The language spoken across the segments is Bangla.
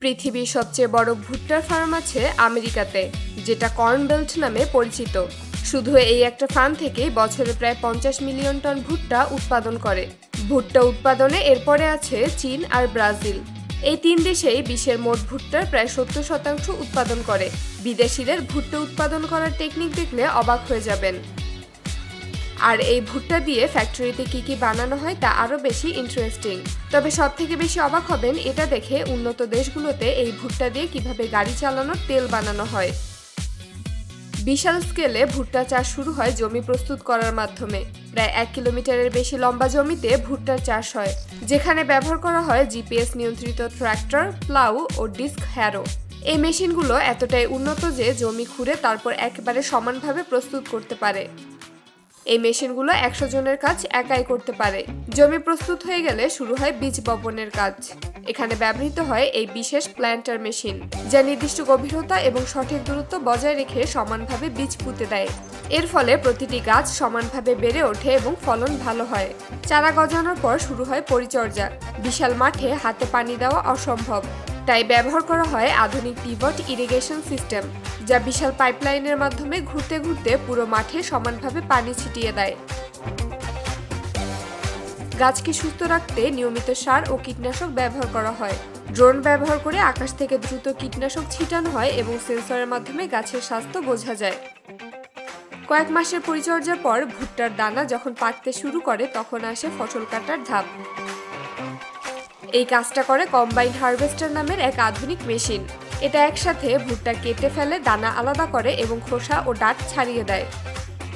পৃথিবীর সবচেয়ে বড় ভুট্টার ফার্ম আছে আমেরিকাতে, যেটা কর্ন বেল্ট নামে পরিচিত। শুধু এই একটা ফার্ম থেকেই বছরে প্রায় 50 মিলিয়ন টন ভুট্টা উৎপাদন করে। ভুট্টা উৎপাদনে এরপরে আছে চীন আর ব্রাজিল। এই তিন দেশেই বিশ্বের মোট ভুট্টার প্রায় 70% উৎপাদন করে। বিদেশিদের ভুট্টা উৎপাদন করার টেকনিক দেখলে অবাক হয়ে যাবেন। আর এই ভুট্টা দিয়ে ফ্যাক্টরিতে কি বানানো হয় তা আরও বেশি ইন্টারেস্টিং। তবে সবথেকে বেশি অবাক হবেন এটা দেখে উন্নত দেশগুলোতে এই ভুট্টা দিয়ে কিভাবে গাড়ি চালানোর তেল বানানো হয়। বিশাল স্কেলে ভুট্টা চাষ শুরু হয় জমি প্রস্তুত করার মাধ্যমে। প্রায় 1 কিলোমিটারের বেশি লম্বা জমিতে ভুট্টার চাষ হয়, যেখানে ব্যবহার করা হয় জিপিএস নিয়ন্ত্রিত ট্র্যাক্টর, প্লাউ ও ডিস্ক হ্যারো। এই মেশিনগুলো এতটাই উন্নত যে জমি খুঁড়ে তারপর একেবারে সমানভাবে প্রস্তুত করতে পারে। এই মেশিনগুলো 100 জনের কাজ একাই করতে পারে। জমি প্রস্তুত হয়ে গেলে শুরু হয় বীজ বপনের কাজ। এখানে ব্যবহৃত হয় এই বিশেষ প্ল্যান্টার মেশিন, যা নির্দিষ্ট গভীরতা এবং সঠিক দূরত্ব বজায় রেখে সমানভাবে বীজ পুঁতে দেয়। এর ফলে প্রতিটি গাছ সমানভাবে বেড়ে ওঠে এবং ফলন ভালো হয়। চারা গজানোর পর শুরু হয় পরিচর্যা। বিশাল মাঠে হাতে পানি দেওয়া অসম্ভব, তাই ব্যবহার করা হয় আধুনিক পিভট ইরিগেশন সিস্টেম, যা বিশাল পাইপলাইনের মাধ্যমে ঘুরতে ঘুরতে পুরো মাঠে সমানভাবে পানি ছিটিয়ে দেয়। গাছকে সুস্থ রাখতে নিয়মিত সার ও কীটনাশক ব্যবহার করা হয়। ড্রোন ব্যবহার করে আকাশ থেকে দ্রুত কীটনাশক ছিটানো হয় এবং সেন্সরের মাধ্যমে গাছের স্বাস্থ্য বোঝা যায়। কয়েক মাসের পরিচর্যার পর ভুট্টার দানা যখন পাকতে শুরু করে তখন আসে ফসল কাটার ধাপ। এই কাজটা করে কম্বাইন হারভেস্টার নামের এক আধুনিক মেশিন। এটা একসাথে ভুট্টা কেটে ফেলে, দানা আলাদা করে এবং খোসা ও ডাঁট ছাড়িয়ে দেয়।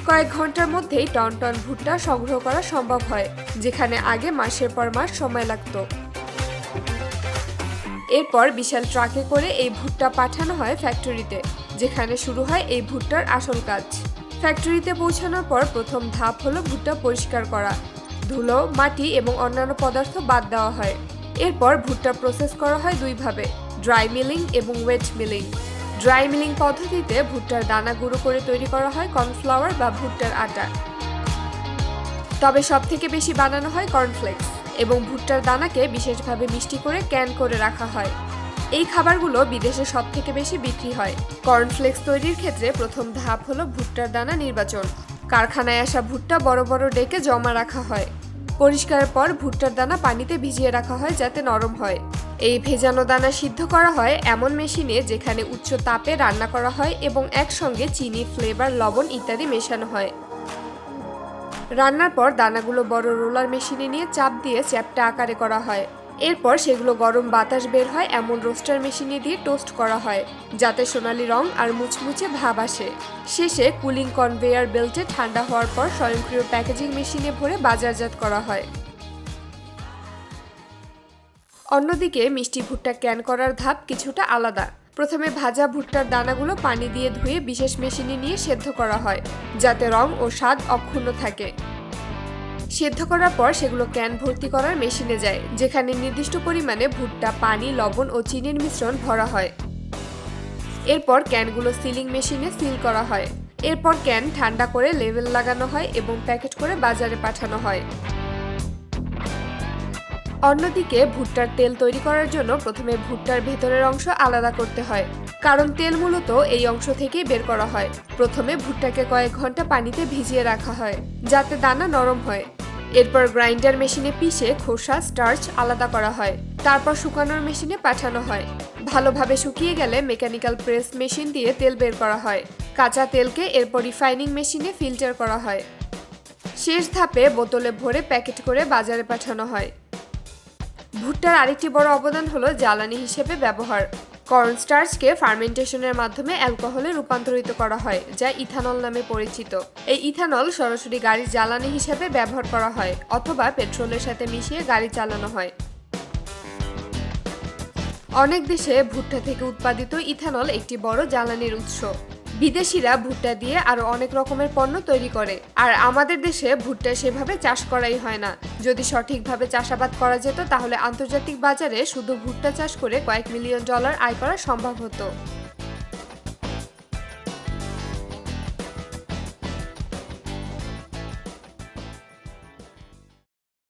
কয়েক ঘন্টার মধ্যেই টন টন ভুট্টা সংগ্রহ করা সম্ভব হয়, যেখানে আগে মাসের পর মাস সময় লাগত। এরপর বিশাল ট্রাকে করে এই ভুট্টা পাঠানো হয় ফ্যাক্টরিতে, যেখানে শুরু হয় এই ভুট্টার আসল কাজ। ফ্যাক্টরিতে পৌঁছানোর পর প্রথম ধাপ হলো ভুট্টা পরিষ্কার করা। ধুলো, মাটি এবং অন্যান্য পদার্থ বাদ দেওয়া হয়। এরপর ভুট্টা প্রসেস করা হয় দুইভাবে, ড্রাই মিলিং এবং ওয়েট মিলিং। ড্রাই মিলিং পদ্ধতিতে ভুট্টার দানা গুঁড়ো করে তৈরি করা হয় কর্নফ্লাওয়ার বা ভুট্টার আটা। তবে সবথেকে বেশি বানানো হয় কর্নফ্লেক্স এবং ভুট্টার দানাকে বিশেষভাবে মিষ্টি করে ক্যান করে রাখা হয়। এই খাবারগুলো বিদেশে সবথেকে বেশি বিক্রি হয়। কর্নফ্লেক্স তৈরির ক্ষেত্রে প্রথম ধাপ হলো ভুট্টার দানা নির্বাচন। কারখানায় আসা ভুট্টা বড় বড় ডেকে জমা রাখা হয়। পরিষ্কারের পর ভুট্টার দানা পানিতে ভিজিয়ে রাখা হয় যাতে নরম হয়। এই ভেজানো দানা সিদ্ধ করা হয় এমন মেশিনে যেখানে উচ্চ তাপে রান্না করা হয় এবং একসঙ্গে চিনি, ফ্লেভার, লবণ ইত্যাদি মেশানো হয়। রান্নার পর দানাগুলো বড় রোলার মেশিনে নিয়ে চাপ দিয়ে চ্যাপ্টা আকারে করা হয়। এরপর সেগুলো গরম বাতাস বের হয় এমন রোস্টার মেশিনে দিয়ে টোস্ট করা হয়, যাতে সোনালি রং আর মুচমুচে ভাব আসে। শেষে কুলিং কনভেয়ার বেল্টে ঠান্ডা হওয়ার পর স্বয়ংক্রিয় প্যাকেজিং মেশিনে ভরে বাজারজাত করা হয়। অন্যদিকে মিষ্টি ভুট্টা ক্যান করার ধাপ কিছুটা আলাদা। প্রথমে ভাজা ভুট্টার দানাগুলো পানি দিয়ে ধুয়ে বিশেষ মেশিনে নিয়ে সেদ্ধ করা হয়, যাতে রং ও স্বাদ অক্ষুণ্ণ থাকে। সেদ্ধ করার পর সেগুলো ক্যান ভর্তি করার মেশিনে যায়, যেখানে নির্দিষ্ট পরিমাণে ভুট্টা, পানি, লবণ ও চিনির মিশ্রণ ভরা হয়। এরপর ক্যানগুলো সিলিং মেশিনে সিল করা হয়। এরপর ক্যান ঠান্ডা করে লেবেল লাগানো হয় এবং প্যাকেট করে বাজারে পাঠানো হয়। অন্যদিকে ভুট্টার তেল তৈরি করার জন্য প্রথমে ভুট্টার ভেতরের অংশ আলাদা করতে হয়, কারণ তেল মূলত এই অংশ থেকেই বের করা হয়। প্রথমে ভুট্টাকে কয়েক ঘন্টা পানিতে ভিজিয়ে রাখা হয়, যাতে দানা নরম হয়। এরপর গ্রাইন্ডার মেশিনে পিষে খোসা, স্টার্চ আলাদা করা হয়। তারপর শুকানোর মেশিনে পাঠানো হয়। ভালোভাবে শুকিয়ে গেলে মেকানিক্যাল প্রেস মেশিন দিয়ে তেল বের করা হয়। কাঁচা তেলকে এরপর রিফাইনিং মেশিনে ফিল্টার করা হয়। শেষ ধাপে বোতলে ভরে প্যাকেট করে বাজারে পাঠানো হয়। ভুট্টার আরেকটি বড় অবদান হলো জ্বালানি হিসেবে ব্যবহার। কর্ন স্টার্চকে ফার্মেন্টেশনের মাধ্যমে অ্যালকোহলে রূপান্তরিত করা হয়, যা ইথানল নামে পরিচিত। এই ইথানল সরাসরি গাড়ির জ্বালানি হিসেবে ব্যবহার করা হয় অথবা পেট্রোলের সাথে মিশিয়ে গাড়ি চালানো হয়। অনেক দেশে ভুট্টা থেকে উৎপাদিত ইথানল একটি বড় জ্বালানির উৎস। বিদেশিরা ভুট্টা দিয়ে আরো অনেক রকমের পণ্য তৈরি করে, আর আমাদের দেশে ভুট্টা সেভাবে চাষ করাই হয় না। যদি সঠিকভাবে চাষাবাদ করা যেত তাহলে আন্তর্জাতিক বাজারে শুধু ভুট্টা চাষ করে কয়েক মিলিয়ন ডলার আয় করা সম্ভব হতো।